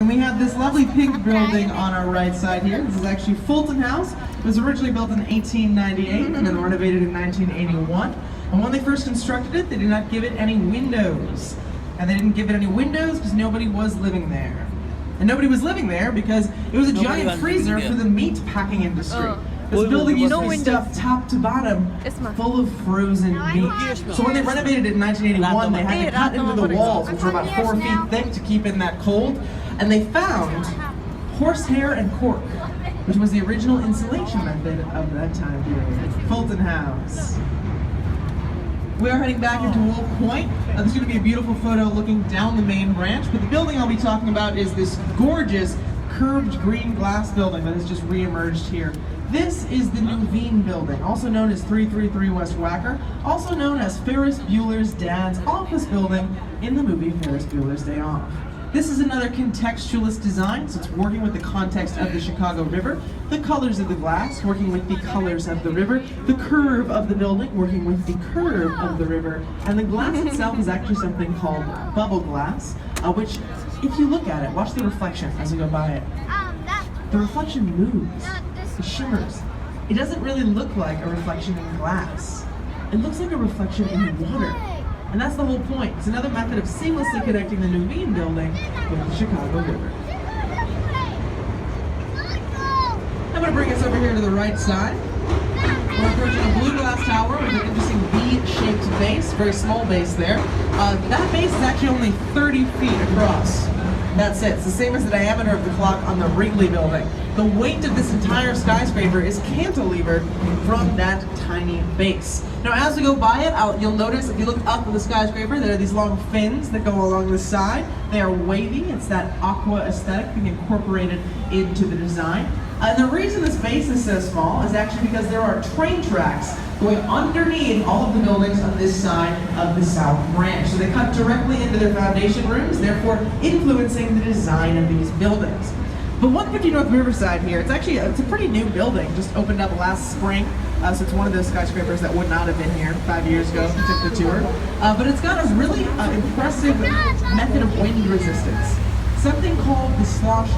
And we have this lovely pink building on our right side here. This is actually Fulton House. It was originally built in 1898 and then renovated in 1981. And when they first constructed it, they did not give it any windows. And they didn't give it any windows because nobody was living there. And nobody was living there because it was a giant freezer for the meat packing industry. This building used to be stuffed top to bottom full of frozen meat. So when they renovated it in 1981, they had to cut into the walls, which were about 4 feet thick, to keep in that cold. And they found horsehair and cork, which was the original insulation method of that time period. Fulton House. We are heading back into Wolf Point. This is going to be a beautiful photo looking down the main branch, but the building I'll be talking about is this gorgeous curved green glass building that has just re-emerged here. This is the New Veen building, also known as 333 West Wacker, also known as Ferris Bueller's dad's office building in the movie Ferris Bueller's Day Off. This is another contextualist design, so it's working with the context of the Chicago River, the colors of the glass, working with the colors of the river, the curve of the building, working with the curve of the river, and the glass itself is actually something called bubble glass, which, if you look at it, watch the reflection as you go by it. The reflection moves, it shimmers. It doesn't really look like a reflection in glass. It looks like a reflection in water. And that's the whole point. It's another method of seamlessly connecting the New Veen building with the Chicago River. I'm going to bring us over here to the right side. We're approaching a blue glass tower with an interesting V-shaped base, very small base there. That base is actually only 30 feet across. That's it. It's the same as the diameter of the clock on the Wrigley building. The weight of this entire skyscraper is cantilevered from that tiny base. Now, as we go by it, you'll notice if you look up at the skyscraper, there are these long fins that go along the side. They are wavy. It's that aqua aesthetic being incorporated into the design. And the reason this base is so small is actually because there are train tracks going underneath all of the buildings on this side of the South Branch. So they cut directly into their foundation rooms, therefore influencing the design of these buildings. But 150 North Riverside here, it's a pretty new building, just opened up last spring. So it's one of those skyscrapers that would not have been here 5 years ago if you took the tour. But it's got a really impressive method of wind resistance. Something called the slosh